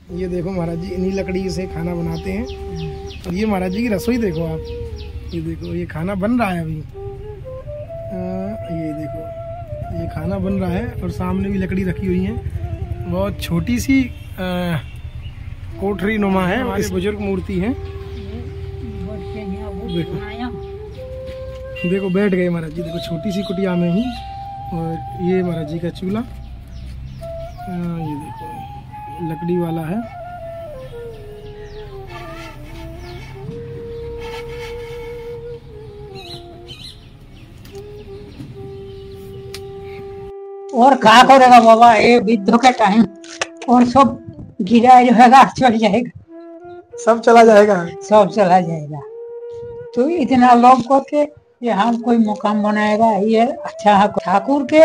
ये देखो महाराज जी इन्हीं लकड़ी से खाना बनाते हैं। और ये महाराज जी की रसोई देखो आप, ये देखो ये खाना बन रहा है अभी। ये देखो ये खाना बन रहा है और सामने भी लकड़ी रखी हुई है। बहुत छोटी सी कोठरी नुमा है, हमारी बुजुर्ग मूर्ति है। देखो देखो बैठ गए महाराज जी, देखो छोटी सी कुटिया में ही। और ये महाराज जी का चूल्हा, ये देखो लकड़ी वाला है। और क्या करेगा बाबा, ये विद्युत का टाइम और सब गिरा रहेगा, चल जाएगा, सब चला जाएगा, सब चला जाएगा। तो इतना लोग करके यहाँ कोई मुकाम बनाएगा, ये अच्छा है। ठाकुर के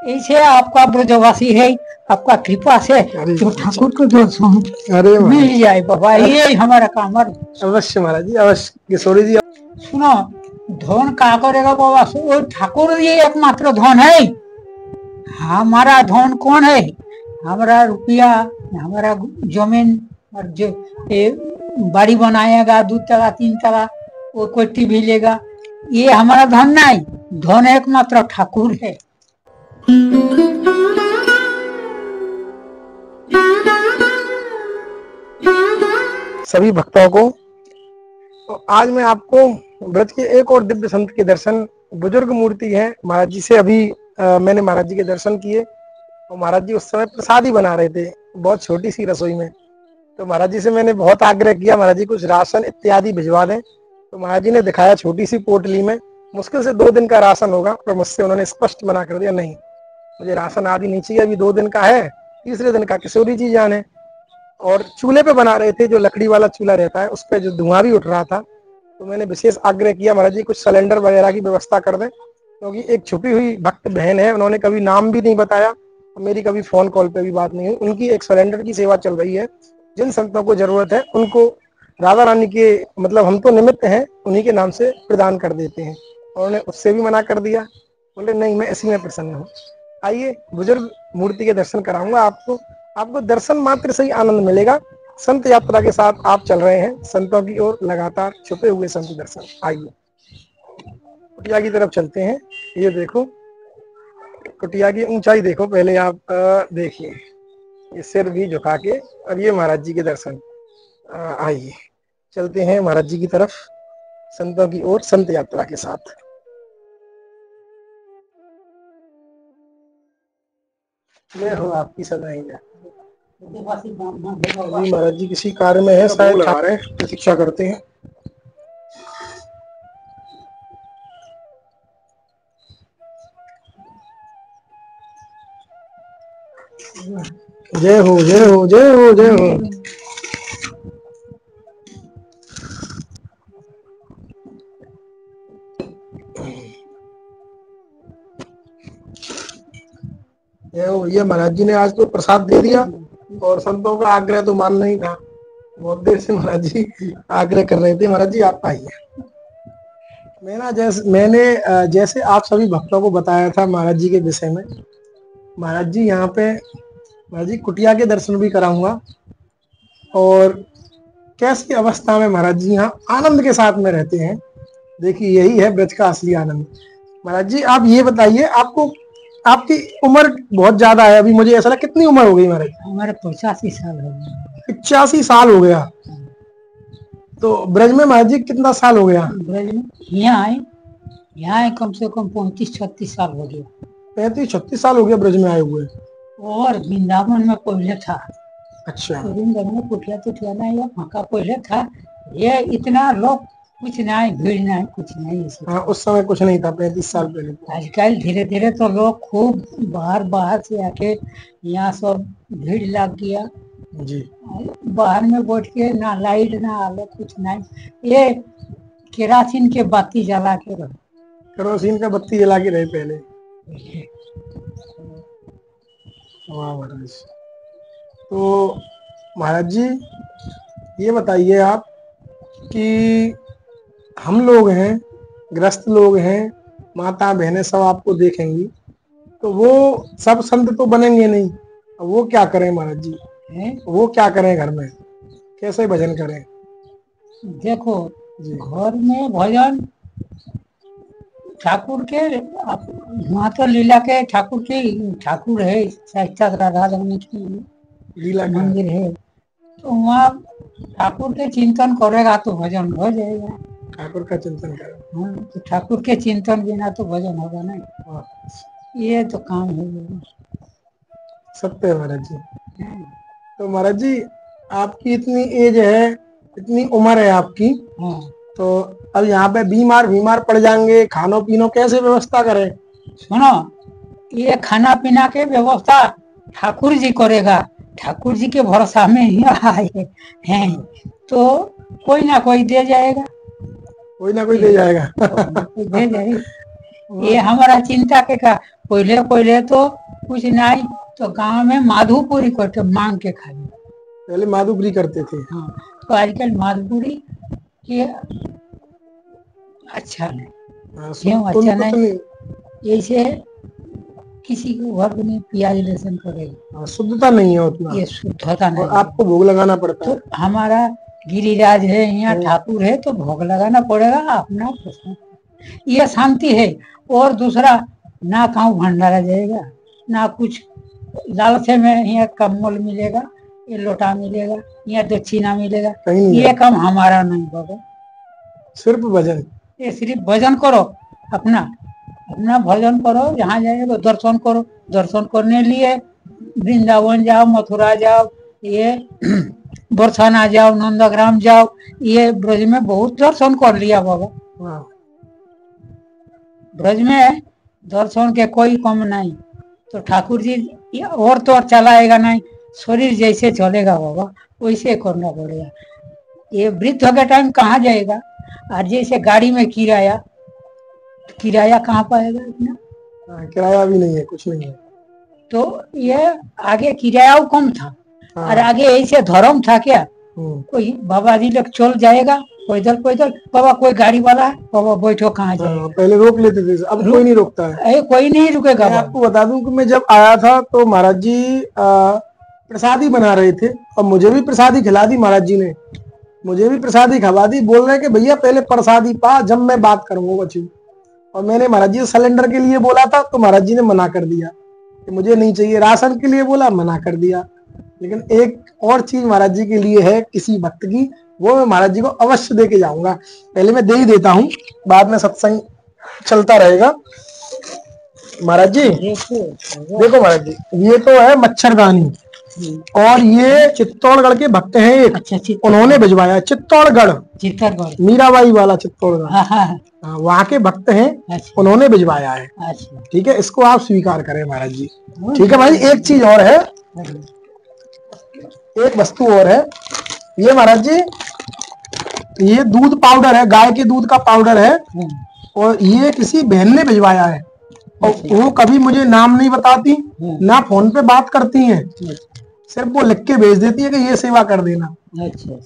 ऐसे आपका ब्रजवासी है, आपका कृपा से तो ठाकुर को दर्शन मिल जाए बाबा, ये हमारा काम है। अवश्य महाराज जी, अवश्य। किशोरी जी सुनो, धन क्या करेगा बाबा, वो ठाकुर ये एकमात्र धन है। हमारा धन कौन है? हमारा रुपया, हमारा जमीन, और जो बाड़ी बनाएगा 2 तला 3 तला, वो कोई टीवी लेगा, ये हमारा धन नहीं। धन एकमात्र ठाकुर है। सभी भक्तों को तो आज मैं आपको ब्रज के एक और दिव्य संत के दर्शन, बुजुर्ग मूर्ति है महाराज जी से अभी मैंने महाराज जी के दर्शन किए। और महाराज जी उस समय प्रसाद ही बना रहे थे, बहुत छोटी सी रसोई में। तो महाराज जी से मैंने बहुत आग्रह किया, महाराज जी कुछ राशन इत्यादि भिजवा दें। तो महाराज जी ने दिखाया छोटी सी पोटली में, मुश्किल से 2 दिन का राशन होगा। पर मुझसे उन्होंने स्पष्ट मना कर दिया, नहीं मुझे राशन आदि नहीं चाहिए, अभी 2 दिन का है, 3रे दिन का किशोरी जी जाने। और चूल्हे पे बना रहे थे, जो लकड़ी वाला चूल्हा रहता है, उस पर जो धुआं भी उठ रहा था। तो मैंने विशेष आग्रह किया, महाराज जी कुछ सिलेंडर वगैरह की व्यवस्था कर दें, क्योंकि एक छुपी हुई भक्त बहन है, उन्होंने कभी नाम भी नहीं बताया, मेरी कभी फोन कॉल पे भी बात नहीं हुई। उनकी एक सिलेंडर की सेवा चल रही है, जिन संतों को जरूरत है उनको राधा रानी के, मतलब हम तो निमित्त हैं, उन्हीं के नाम से प्रदान कर देते हैं। और उन्होंने उससे भी मना कर दिया, बोले नहीं मैं इसी में प्रसन्न हूँ। आइए बुजुर्ग मूर्ति के दर्शन कराऊंगा आपको, आपको दर्शन मात्र से ही आनंद मिलेगा। संत यात्रा के साथ आप चल रहे हैं संतों की ओर, लगातार छुपे हुए संत दर्शन। आइए कुटिया की तरफ चलते हैं। ये देखो कुटिया की ऊंचाई देखो, पहले आप देखिए, ये सिर भी झुका के, और ये महाराज जी के दर्शन। आइए चलते हैं महाराज जी की तरफ, संतों की ओर, संत यात्रा के साथ। मैं हूँ आपकी सदाई में। महाराज जी किसी कार्य में है, शायद लगा रहे हैं, प्रतीक्षा करते हैं। जय हो जय हो जय हो जय हो। जय हो। ये महाराज जी ने आज तो प्रसाद दे दिया, और संतों का आग्रह तो मानना ही था। बहुत देर से महाराज जी आग्रह कर रहे थे, महाराज जी आप आइए। मैंने जैसे आप सभी भक्तों को बताया था महाराज जी के विषय में, महाराज जी यहाँ पे महाराज जी कुटिया के दर्शन भी कराऊंगा, और कैसी अवस्था में महाराज जी यहाँ आनंद के साथ में रहते हैं। देखिए यही है ब्रज का असली आनंद। महाराज जी आप ये बताइए, आपको, आपकी उम्र बहुत ज्यादा है अभी, मुझे ऐसा लगा, कितनी उम्र हो गई महाराज? हमारे 85 साल हो गए। 85 साल हो गया। तो ब्रज में महाराज जी कितना साल हो गया? ब्रज में यहाँ कम से कम 35-36 साल हो गया। 35-36 साल हो गया ब्रज में आए हुए। और वृंदावन में पहले था। अच्छा। वृंदावन में कुटिया तो या फाका पहले था। ये इतना लोग कुछ नहीं, भीड़ नहीं, कुछ नहीं। हाँ उस समय कुछ नहीं था, 35 साल पहले। आजकल धीरे धीरे तो लोग खूब बाहर से आके यहाँ सब भीड़ लग गया जी। बाहर में बैठ के, ना लाइट ना आलो, कुछ नहीं। ये केरासिन के बत्ती जला के रहो, केरोसिन का बत्ती जला के रहे पहले। वाह महाराज। तो महाराज जी ये बताइए आप कि हम लोग हैं, ग्रस्त लोग हैं, माता बहनें सब आपको देखेंगी, तो वो सब संत तो बनेंगे नहीं, वो क्या करें महाराज जी? है। वो क्या करें घर में, कैसे भजन करें? देखो जी। घर में भजन ठाकुर के वहाँ तो लीला के ठाकुर की ठाकुर है, साक्षात राधा रानी की लीला का मंदिर है, तो वहाँ ठाकुर के चिंतन करेगा तो भजन हो जाएगा। ठाकुर का चिंतन करें। हाँ, तो ठाकुर के चिंतन बिना तो भजन होगा नहीं। वाह, ये तो काम है मेरा। सत्य है महाराज जी। तो महाराज जी, आपकी इतनी एज है, इतनी उम्र है आपकी, हाँ, तो अब यहाँ पे बीमार बीमार पड़ जाएंगे, खानो पीनो कैसे व्यवस्था करें? सुनो, ये खाना पीना के व्यवस्था ठाकुर जी करेगा। ठाकुर जी के भरोसा में ही आए हैं, तो कोई ना कोई दे जाएगा। कोई ना कोई दे जाएगा। कोई ना कोई दे जाएगा। ये हमारा चिंता के का पहले पहले तो कुछ नहीं, तो गांव में माधुपुरी करके मांग के खाई। पहले माधुपुरी करते थे। हाँ, तो आजकल माधुपुरी ये अच्छा नहीं। हाँ, क्यों अच्छा उनको तो नहीं? ऐसे किसी को घर में प्याज लहसुन करेगा, हाँ, शुद्धता नहीं है उतना, ये शुद्धता नहीं और है। आपको भोग लगाना पड़ता है। तो हमारा गिरिराज है, यहाँ ठाकुर है, तो भोग लगाना पड़ेगा अपना प्रश्न। ये शांति है। और दूसरा, ना कहूँ भंडारा जाएगा, ना कुछ लालचे में यहाँ कम्बल मिलेगा, ये लोटा मिलेगा, यहाँ दक्षिणा मिलेगा, कहीं नहीं ये जाएगा। काम हमारा नहीं बाबा। सिर्फ भजन। ये सिर्फ भजन करो, अपना अपना भजन करो, जहाँ जाएगा दर्शन करो। दर्शन करने लिए वृंदावन जाओ, मथुरा जाओ, ये बरसाना जाओ, नंदग्राम जाओ, ये ब्रज में बहुत दर्शन कर लिया बाबा। वाह, ब्रज में दर्शन के कोई कम नहीं। तो ठाकुर जी ये और तो और चलाएगा नहीं, शरीर जैसे चलेगा बाबा वैसे करना पड़ेगा। ये वृद्ध के टाइम कहाँ जाएगा? और जैसे गाड़ी में किराया, किराया कहाँ पाएगा इतना? हाँ, किराया भी नहीं है, कुछ नहीं है। तो ये आगे किराया कम था, हाँ। और आगे ऐसे धर्म था क्या? हम्म। कोई बाबा जी लोग चल जाएगा पैदल पैदल, बाबा कोई गाड़ी वाला है, बाबा बैठो कहाँ जाएगा? हाँ, पहले रोक लेते थे, अब कोई नहीं रोकता है। कोई नहीं रुकेगा। मैं आपको बता दूं कि मैं जब आया था तो महाराज जी प्रसादी बना रहे थे, और मुझे भी प्रसादी खिला दी महाराज जी ने, मुझे भी प्रसादी खवा दी। बोल रहे कि भैया पहले प्रसादी पा, जब मैं बात करूंगा बच्ची। और मैंने महाराज जी सिलेंडर के लिए बोला था, तो महाराज जी ने मना कर दिया कि मुझे नहीं चाहिए। राशन के लिए बोला, मना कर दिया। लेकिन एक और चीज महाराज जी के लिए है किसी भक्त की, वो मैं महाराज जी को अवश्य दे के जाऊंगा। पहले मैं दे ही देता हूँ, बाद में सत्संग चलता रहेगा। महाराज जी देखो महाराज जी, ये तो है मच्छरदानी, और ये चित्तौड़गढ़ के भक्त हैं एक, अच्छा, उन्होंने भिजवाया। चित्तौड़गढ़, चित्तौड़गढ़, मीराबाई वाला चित्तौड़गढ़, हाँ, वहाँ के भक्त हैं, अच्छा, उन्होंने भिजवाया है। अच्छा, ठीक है, इसको आप स्वीकार करें महाराज जी। ठीक है भाई, एक चीज और है, एक वस्तु और है। ये महाराज जी, ये दूध पाउडर है, गाय के दूध का पाउडर है, और ये किसी बहन ने भिजवाया है। और वो कभी मुझे नाम नहीं बताती, ना फोन पे बात करती हैं, सिर्फ वो लिख के भेज देती है कि ये सेवा कर देना।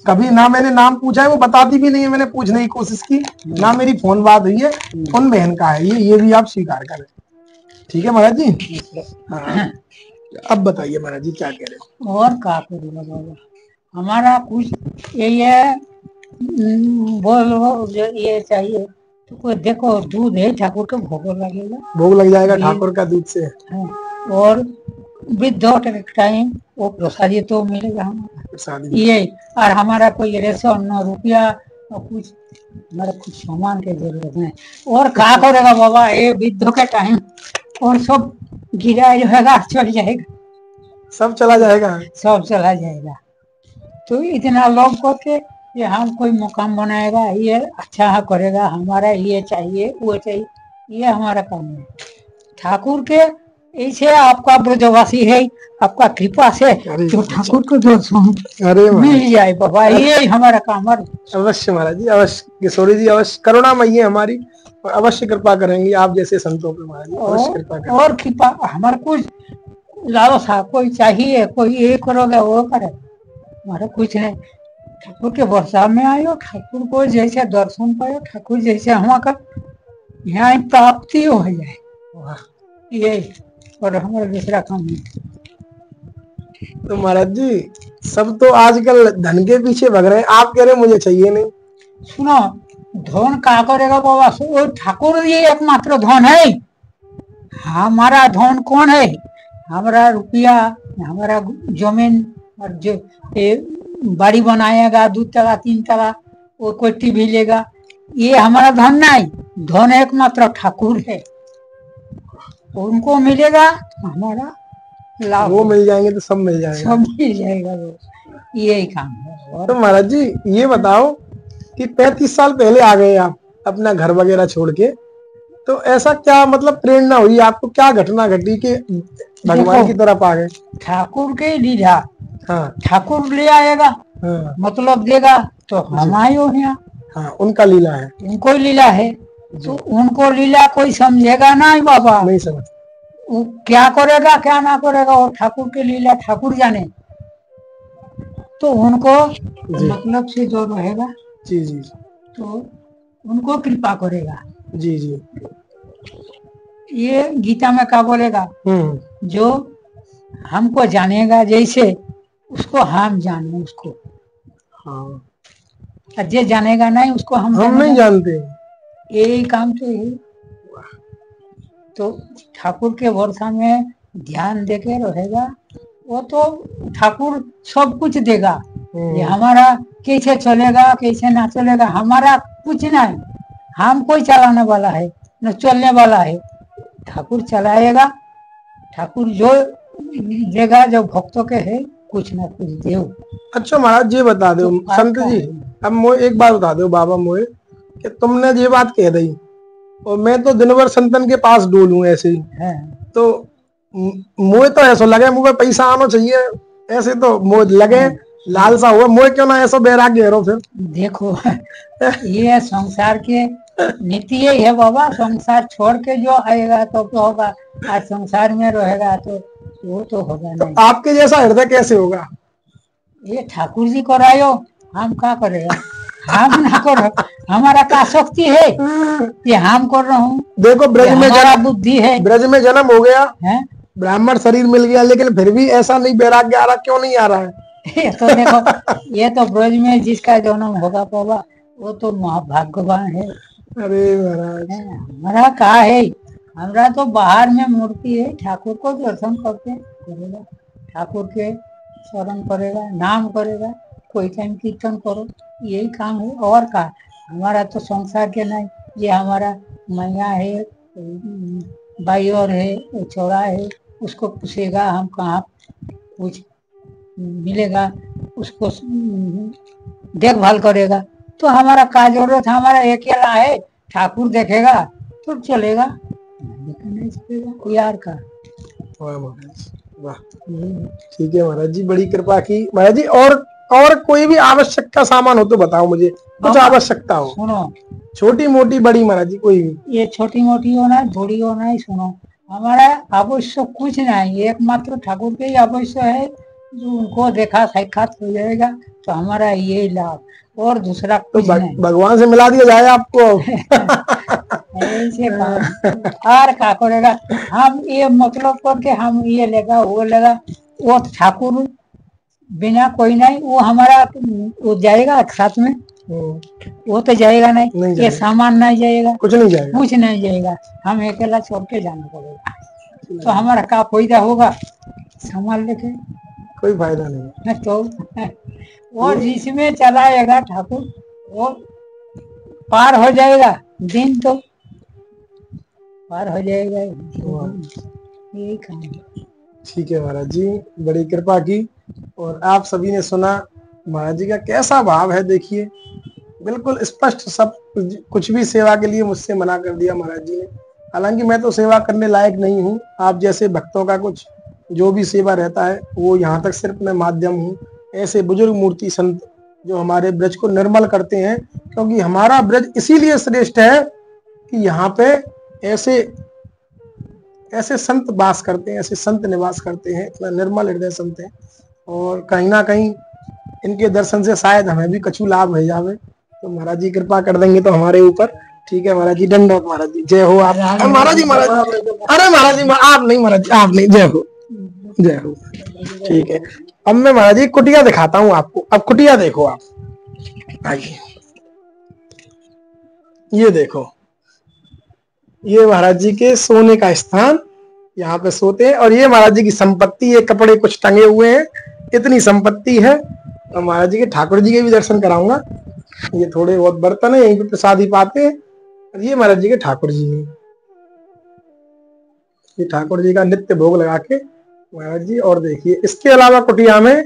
कभी ना मैंने नाम पूछा है, वो बताती भी नहीं है, मैंने पूछने की कोशिश की, ना मेरी फोन बात हुई है। उन बहन का है ये भी आप स्वीकार करें। ठीक है महाराज जी। हाँ, अब बताइए महाराज जी क्या कह रहे हो? और क्या करूँगा बाबा, हमारा कुछ यही है। बोलो ये चाहिए तो कोई देखो, दूध है, ठाकुर का भोग लगेगा, भोग लग जाएगा ठाकुर का दूध से। और वृद्ध टाइम वो प्रसादी तो मिलेगा हमारा ये। और हमारा कोई रेशन न रुपया और कुछ, हमारा कुछ सामान की जरूरत नहीं। और क्या करेगा बाबा, ये वृद्ध के टाइम और सब गिरा रहेगा, चल जाएगा, सब चला जाएगा, सब चला जाएगा। तो इतना लोग को के ये हम कोई मुकाम बनाएगा, ये अच्छा करेगा, हमारा ये चाहिए वो चाहिए, ये हमारा काम है। ठाकुर के ऐसे आपका ब्रजवासी है, आपका कृपा से तो ठाकुर को दर्शन मिल जाए बाबा, ये हमारा काम है। अवश्य महाराज जी, अवश्य किशोरी जी, अवश्य करुणामयी है हमारी, और अवश्य कृपा करेंगी आप जैसे संतों पे महाराज जी, अवश्य कृपा करेंगे। और कृपा हमारा कुछ लालसा कोई चाहिए, कोई ये करोगे वो करे, हमारा कुछ नहीं। ठाकुर के वर्षा में आयो, ठाकुर को जैसे दर्शन पायो, ठाकुर जैसे हमारा यहाँ प्राप्ति हो जाए, ये और हमारा दूसरा काम नहीं। तो महाराज जी सब तो आजकल धन के पीछे भग रहे हैं, आप कह रहे हैं मुझे चाहिए नहीं। सुनो, धन का करेगा बाबा, वो ठाकुर जी एकमात्र धन है। हमारा धन कौन है? हमारा रुपया, हमारा जमीन, और जो बाड़ी बनाएगा 2 तला 3 तला, वो कोई टीवी लेगा, ये हमारा धन नहीं। धन एकमात्र ठाकुर है, उनको मिलेगा हमारा लाभ, वो मिल जाएंगे तो सब मिल जाएगा, सब मिल जाएगा, वो यही काम है। तो महाराज जी ये बताओ कि 35 साल पहले आ गए आप अपना घर वगैरह छोड़ के, तो ऐसा क्या मतलब प्रेरणा हुई आपको, क्या घटना घटी कि भगवान की तरफ आ गए? ठाकुर के लीला, हाँ ठाकुर ले आएगा, हाँ मतलब देगा, तो हम आयो यहाँ। हाँ, उनका लीला है, उनको लीला है, तो उनको लीला कोई समझेगा नहीं बाबा, नहीं समझ। वो क्या करेगा क्या ना करेगा, और ठाकुर के लीला ठाकुर जाने। तो उनको मतलब से जो रहेगा जी जी तो उनको कृपा करेगा। जी जी, ये गीता में क्या बोलेगा, जो हमको जानेगा जैसे उसको हम जाने उसको, हाँ और जे जानेगा नहीं उसको हम नहीं जानते। यही काम तो है। तो ठाकुर के भरोसा में ध्यान देके रहेगा, वो तो ठाकुर सब कुछ देगा। ये हमारा कैसे चलेगा कैसे ना चलेगा हमारा कुछ नहीं, हम कोई चलाने वाला है न चलने वाला है, ठाकुर चलाएगा। ठाकुर जो देगा जो भक्तों के है कुछ ना कुछ देव। अच्छा महाराज ये बता दो तो संत जी, अब मोए एक बात बता दो बाबा मोए, कि तुमने ये बात कह दी और मैं तो दिन भर संतन के पास डोलूं ऐसे ही है। तो मोए तो ऐसा लगे मुझे पैसा आना चाहिए, ऐसे तो मोए लगे लालसा हुआ, मोए क्यों ना ऐसा बैराग्य रहो। फिर देखो ये संसार के नीति यही है बाबा, संसार छोड़ के जो आएगा तो होगा, आज संसार में रहेगा तो वो तो होगा नहीं। तो आपके जैसा हृदय कैसे होगा? ये ठाकुर जी करायो, हम क्या करेगा, हम ना करो, हमारा क्या शक्ति है कि हम कर रहा हूँ। देखो ब्रज में जन्म बुद्धि है, ब्रज में जन्म हो गया है? ब्राह्मण शरीर मिल गया, लेकिन फिर भी ऐसा नहीं बैराग्य आ रहा, क्यों नहीं आ रहा है? ये तो देखो, ये तो ब्रज में जिसका जन्म होगा बाबा वो तो महाभाग्यवान है। अरे महाराज हमारा क्या है, हमारा तो बाहर में मूर्ति है, ठाकुर को दर्शन करके करेगा, ठाकुर के स्मरण करेगा, नाम करेगा, कोई टाइम कीर्तन करो, यही काम है। और का हमारा तो संसार के नहीं, ये हमारा मैया है, भाई और है, छोरा है, उसको पूछेगा हम कहाँ कुछ मिलेगा, उसको देखभाल करेगा, तो हमारा का जरूरत, हमारा अकेला है, ठाकुर देखेगा तो चलेगा, नहीं चलेगा यार का। वाह महाराज वाह, ठीक है महाराज जी, बड़ी कृपा की महाराज जी। और कोई भी आवश्यक का सामान हो तो बताओ मुझे, कुछ आवश्यकता हो, सुनो छोटी मोटी बड़ी महाराज जी कोई भी। ये छोटी मोटी होना बड़ी होना, सुनो हमारा आवश्यक कुछ नहीं, एकमात्र ठाकुर के ही आवश्यक है, जो उनको देखा साक्षात हो जाएगा तो हमारा ये लाभ, और दूसरा तो कुछ नहीं। भगवान से मिला दिया जाए आपको। ऐसे और क्या करेगा, हम ये मतलब करके हम ये लेगा वो लेगा, वो ठाकुर बिना कोई नहीं, वो हमारा वो जाएगा साथ में, वो तो जाएगा नहीं ये सामान नहीं जाएगा, कुछ नहीं जाएगा, हम अकेला छोड़ के जाना पड़ेगा, तो हमारा क्या फायदा होगा, सामान लेके कोई फायदा नहीं। तो वो जिसमें चलाएगा ठाकुर वो पार हो जाएगा, दिन तो पार हो जाएगा, यही काम है। ठीक है महाराज जी, बड़ी कृपा की। और आप सभी ने सुना महाराज जी का कैसा भाव है, देखिए बिल्कुल स्पष्ट, सब कुछ भी सेवा के लिए मुझसे मना कर दिया महाराज जी ने। हालांकि मैं तो सेवा करने लायक नहीं हूँ, आप जैसे भक्तों का कुछ जो भी सेवा रहता है वो यहाँ तक सिर्फ मैं माध्यम हूँ। ऐसे बुजुर्ग मूर्ति संत जो हमारे ब्रज को निर्मल करते हैं, क्योंकि हमारा ब्रज इसीलिए श्रेष्ठ है कि यहाँ पे ऐसे संत वास करते हैं, ऐसे संत निवास करते हैं, इतना निर्मल हृदय संत हैं, और कहीं ना कहीं इनके दर्शन से शायद हमें भी कछु लाभ हो जावे, तो महाराज जी कृपा कर देंगे तो हमारे ऊपर। ठीक है महाराज जी, दंडवत महाराज जी, जय हो आप महाराज जी। महाराज अरे महाराज जी आप नहीं महाराज जी, आप नहीं, जय हो। जय हो। ठीक है, अब मैं महाराज जी कुटिया दिखाता हूँ आपको। अब कुटिया देखो आप, आइए, ये देखो, ये महाराज जी के सोने का स्थान, यहाँ पे सोते हैं। और ये महाराज जी की संपत्ति, ये कपड़े कुछ टंगे हुए हैं, इतनी संपत्ति है। और महाराज जी के ठाकुर जी के भी दर्शन कराऊंगा। ये थोड़े बहुत बर्तन है, यहीं पे प्रसाद ही पाते हैं। और ये महाराज जी के ठाकुर जी हैं, ये ठाकुर जी का नित्य भोग लगा के महाराज जी। और देखिए, इसके अलावा कुटिया में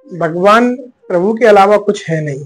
भगवान प्रभु के अलावा कुछ है नहीं।